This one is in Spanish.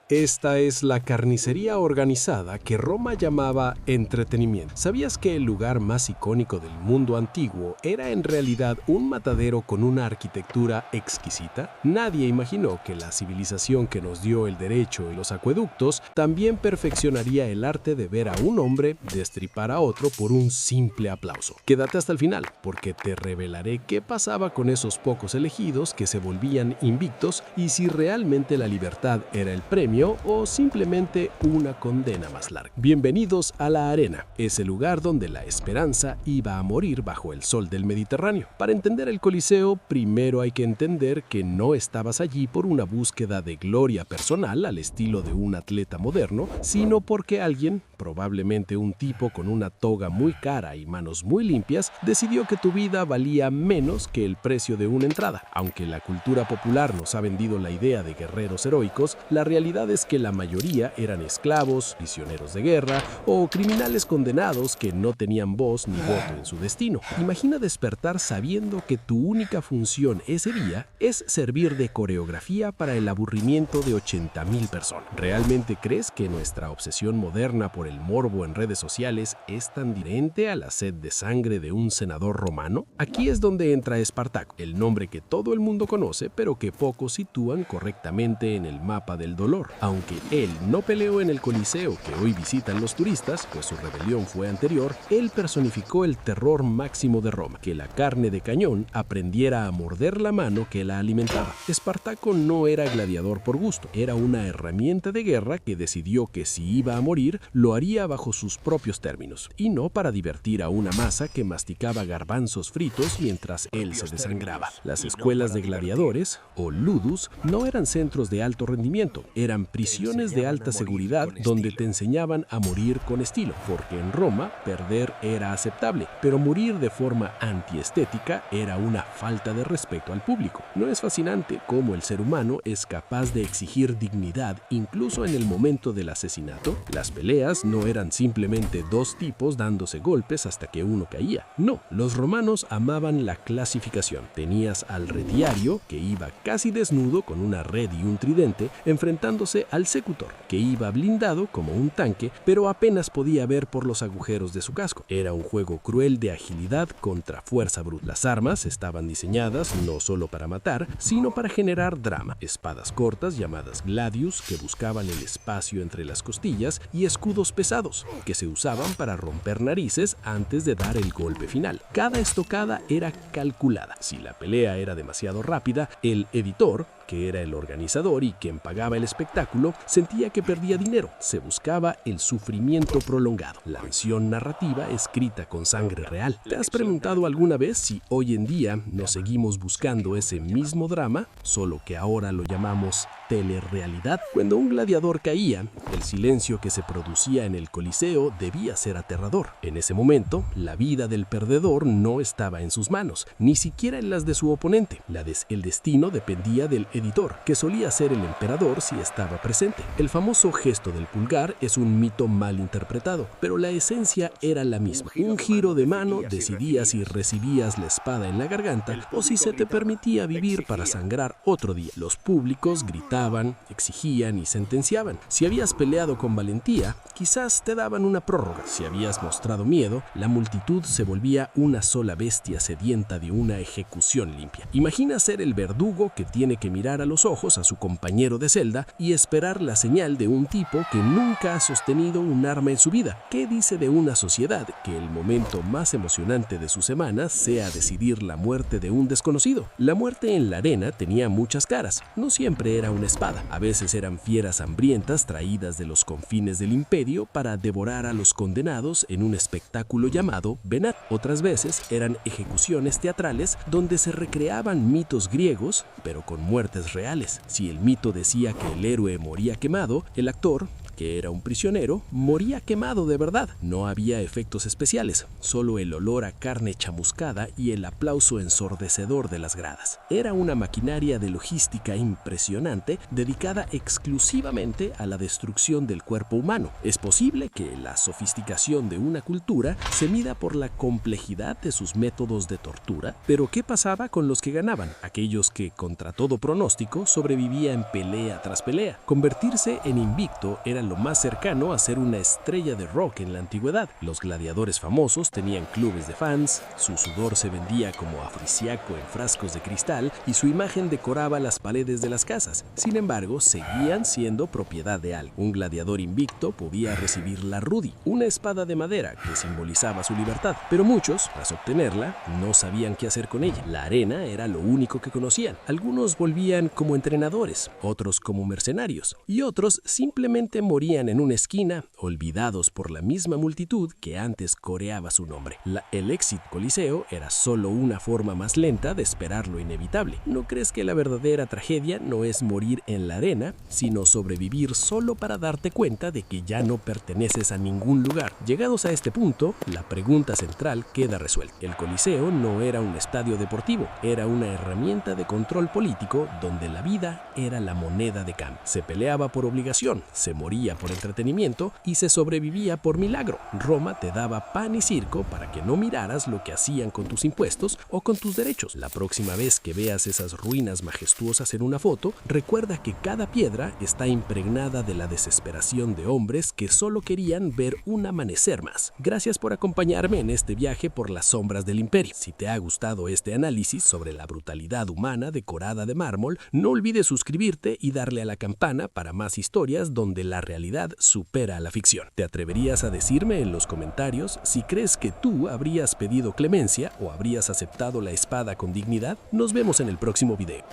Esta es la carnicería organizada que Roma llamaba entretenimiento. ¿Sabías que el lugar más icónico del mundo antiguo era en realidad un matadero con una arquitectura exquisita? Nadie imaginó que la civilización que nos dio el derecho y los acueductos también perfeccionaría el arte de ver a un hombre destripar a otro por un simple aplauso. Quédate hasta el final, porque te revelaré qué pasaba con esos pocos elegidos que se volvían invictos y si realmente la libertad era el premio o simplemente una condena más larga. Bienvenidos a la arena, ese lugar donde la esperanza iba a morir bajo el sol del Mediterráneo. Para entender el Coliseo, primero hay que entender que no estabas allí por una búsqueda de gloria personal al estilo de un atleta moderno, sino porque alguien, probablemente un tipo con una toga muy cara y manos muy limpias, decidió que tu vida valía menos que el precio de una entrada. Aunque la cultura popular nos ha vendido la idea de guerreros heroicos, la realidad es que la mayoría eran esclavos, prisioneros de guerra o criminales condenados que no tenían voz ni voto en su destino. Imagina despertar sabiendo que tu única función ese día es servir de coreografía para el aburrimiento de 80,000 personas. ¿Realmente crees que nuestra obsesión moderna por el morbo en redes sociales es tan diferente a la sed de sangre de un senador romano? Aquí es donde entra Espartaco, el nombre que todo el mundo conoce pero que pocos sitúan correctamente en el mapa del dolor. Aunque él no peleó en el Coliseo que hoy visitan los turistas, pues su rebelión fue anterior, él personificó el terror máximo de Roma, que la carne de cañón aprendiera a morder la mano que la alimentaba. Espartaco no era gladiador por gusto, era una herramienta de guerra que decidió que si iba a morir, lo haría bajo sus propios términos, y no para divertir a una masa que masticaba garbanzos fritos mientras él se desangraba. Las escuelas de gladiadores, o ludus, no eran centros de alto rendimiento, eran prisiones de alta seguridad donde te enseñaban a morir con estilo, porque en Roma perder era aceptable, pero morir de forma antiestética era una falta de respeto al público. ¿No es fascinante cómo el ser humano es capaz de exigir dignidad incluso en el momento del asesinato? Las peleas no eran simplemente dos tipos dándose golpes hasta que uno caía. No, los romanos amaban la clasificación. Tenías al retiario, que iba casi desnudo con una red y un tridente, enfrentándose al secutor, que iba blindado como un tanque, pero apenas podía ver por los agujeros de su casco. Era un juego cruel de agilidad contra fuerza bruta. Las armas estaban diseñadas no solo para matar, sino para generar drama. Espadas cortas llamadas gladius, que buscaban el espacio entre las costillas, y escudos pesados, que se usaban para romper narices antes de dar el golpe final. Cada estocada era calculada. Si la pelea era demasiado rápida, el editor, que era el organizador y quien pagaba el espectáculo, sentía que perdía dinero. Se buscaba el sufrimiento prolongado, la acción narrativa escrita con sangre real. ¿Te has preguntado alguna vez si hoy en día nos seguimos buscando ese mismo drama, solo que ahora lo llamamos telerrealidad? Cuando un gladiador caía, el silencio que se producía en el Coliseo debía ser aterrador. En ese momento, la vida del perdedor no estaba en sus manos, ni siquiera en las de su oponente. El destino dependía del editor, que solía ser el emperador si estaba presente. El famoso gesto del pulgar es un mito mal interpretado, pero la esencia era la misma. Un giro de mano decidía si recibías la espada en la garganta o si se te permitía vivir para sangrar otro día. Los públicos gritaban, exigían y sentenciaban. Si habías peleado con valentía, quizás te daban una prórroga. Si habías mostrado miedo, la multitud se volvía una sola bestia sedienta de una ejecución limpia. Imagina ser el verdugo que tiene que mirar a los ojos a su compañero de celda y esperar la señal de un tipo que nunca ha sostenido un arma en su vida. ¿Qué dice de una sociedad que el momento más emocionante de su semana sea decidir la muerte de un desconocido? La muerte en la arena tenía muchas caras. No siempre era una espada. A veces eran fieras hambrientas traídas de los confines del imperio para devorar a los condenados en un espectáculo llamado venat. Otras veces eran ejecuciones teatrales donde se recreaban mitos griegos, pero con muertes reales. Si el mito decía que el héroe moría quemado, el actor que era un prisionero, moría quemado de verdad. No había efectos especiales, solo el olor a carne chamuscada y el aplauso ensordecedor de las gradas. Era una maquinaria de logística impresionante dedicada exclusivamente a la destrucción del cuerpo humano. Es posible que la sofisticación de una cultura se mida por la complejidad de sus métodos de tortura, pero ¿qué pasaba con los que ganaban? Aquellos que, contra todo pronóstico, sobrevivían pelea tras pelea. Convertirse en invicto era lo más cercano a ser una estrella de rock en la antigüedad. Los gladiadores famosos tenían clubes de fans, su sudor se vendía como afrodisíaco en frascos de cristal y su imagen decoraba las paredes de las casas. Sin embargo, seguían siendo propiedad de alguien. Un gladiador invicto podía recibir la rudi, una espada de madera que simbolizaba su libertad, pero muchos, tras obtenerla, no sabían qué hacer con ella. La arena era lo único que conocían. Algunos volvían como entrenadores, otros como mercenarios, y otros simplemente morían en una esquina, olvidados por la misma multitud que antes coreaba su nombre. El éxito coliseo era solo una forma más lenta de esperar lo inevitable. ¿No crees que la verdadera tragedia no es morir en la arena, sino sobrevivir solo para darte cuenta de que ya no perteneces a ningún lugar? Llegados a este punto, la pregunta central queda resuelta. El Coliseo no era un estadio deportivo, era una herramienta de control político donde la vida era la moneda de cambio. Se peleaba por obligación, se moría por entretenimiento y se sobrevivía por milagro. Roma te daba pan y circo para que no miraras lo que hacían con tus impuestos o con tus derechos. La próxima vez que veas esas ruinas majestuosas en una foto, recuerda que cada piedra está impregnada de la desesperación de hombres que solo querían ver un amanecer más. Gracias por acompañarme en este viaje por las sombras del imperio. Si te ha gustado este análisis sobre la brutalidad humana decorada de mármol, no olvides suscribirte y darle a la campana para más historias donde la realidad supera a la ficción. ¿Te atreverías a decirme en los comentarios si crees que tú habrías pedido clemencia o habrías aceptado la espada con dignidad? Nos vemos en el próximo video.